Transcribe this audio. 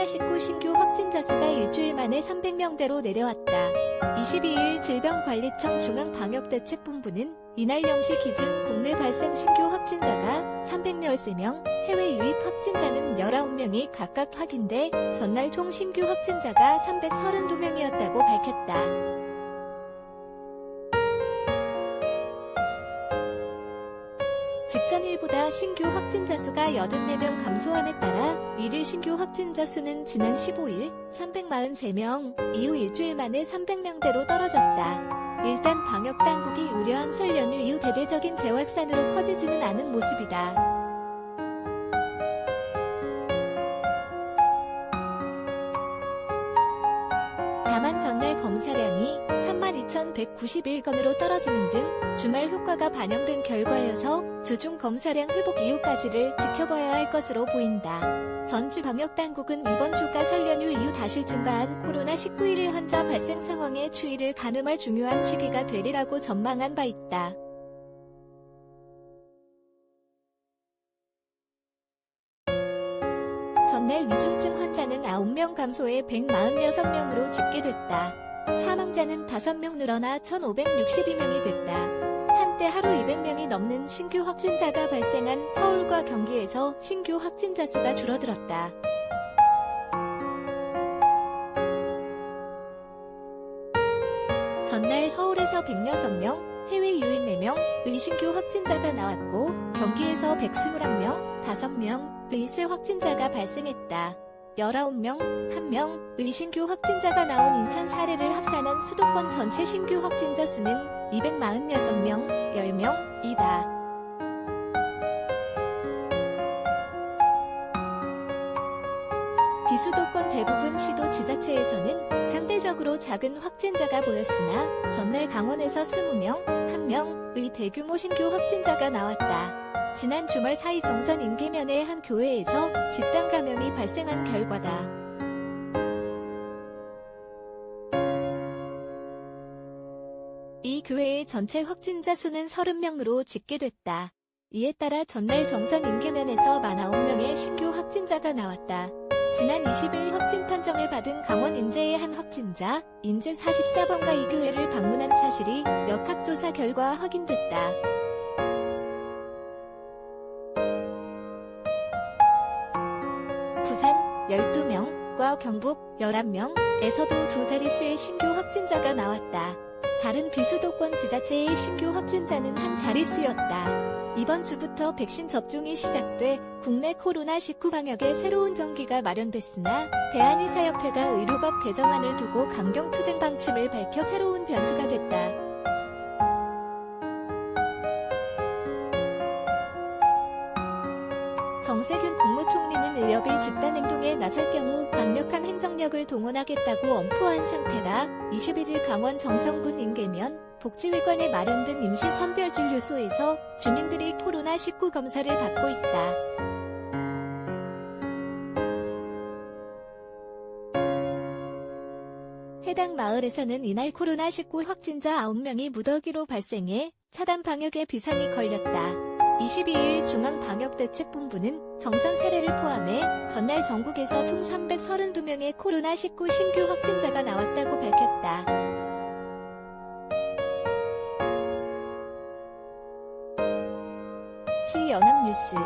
코로나19 신규 확진자 수가 일주일 만에 300명대로 내려왔다. 22일 질병관리청 중앙방역대책본부는 이날 0시 기준 국내 발생 신규 확진자가 313명, 해외 유입 확진자는 19명이 각각 확인돼 전날 총 신규 확진자가 332명이었다고 밝혔다. 직전일보다 신규 확진자 수가 84명 감소함에 따라 1일 신규 확진자 수는 지난 15일 343명, 이후 일주일 만에 300명대로 떨어졌다. 일단 방역당국이 우려한 설 연휴 이후 대대적인 재확산으로 커지지는 않은 모습이다. 다만 전날 검사량이 32,191건으로 떨어지는 등 주말 효과가 반영된 결과여서 주중 검사량 회복 이후까지를 지켜봐야 할 것으로 보인다. 전주 방역당국은 이번 주가 설 연휴 이후 다시 증가한 코로나19 일일 환자 발생 상황의 추이를 가늠할 중요한 시기가 되리라고 전망한 바 있다. 전날 위중증 환자는 9명 감소해 146명으로 집계됐다. 사망자는 5명 늘어나 1,562명이 됐다. 한때 하루 200명이 넘는 신규 확진자가 발생한 서울과 경기에서 신규 확진자 수가 줄어들었다. 전날 서울에서 106명, 해외 유입 4명의 신규 확진자가 나왔고 경기에서 121명, 5명의 새 확진자가 발생했다. 19명, 1명의 신규 확진자가 나온 인천 사례를 합산한 수도권 전체 신규 확진자 수는 246명, 10명이다. 비수도권 대부분 시도 지자체에서는 상대적으로 작은 확진자가 보였으나 전날 강원에서 20명, 1명의 대규모 신규 확진자가 나왔다. 지난 주말 사이 정선 임계면의 한 교회에서 집단 감염이 발생한 결과다. 이 교회의 전체 확진자 수는 30명으로 집계됐다. 이에 따라 전날 정선 임계면에서 49명의 신규 확진자가 나왔다. 지난 20일 확진 판정을 받은 강원 인제의 한 확진자, 인제 44번가 이 교회를 방문한 사실이 역학조사 결과 확인됐다. 부산 12명과 경북 11명에서도 두 자릿수의 신규 확진자가 나왔다. 다른 비수도권 지자체의 신규 확진자는 한 자릿수였다. 이번 주부터 백신 접종이 시작돼 국내 코로나19 방역에 새로운 전기가 마련됐으나 대한의사협회가 의료법 개정안을 두고 강경투쟁 방침을 밝혀 새로운 변수가 됐다. 정세균 국무총리는 의협이 집단행동에 나설 경우 강력한 행정력을 동원하겠다고 엄포한 상태라 21일 강원 정성군 임계면 복지회관에 마련된 임시선별진료소에서 주민들이 코로나19 검사를 받고 있다. 해당 마을에서는 이날 코로나19 확진자 9명이 무더기로 발생해 차단 방역에 비상이 걸렸다. 22일 중앙방역대책본부는 정선 사례를 포함해 전날 전국에서 총 332명의 코로나19 신규 확진자가 나왔다고 밝혔다. 시 연합뉴스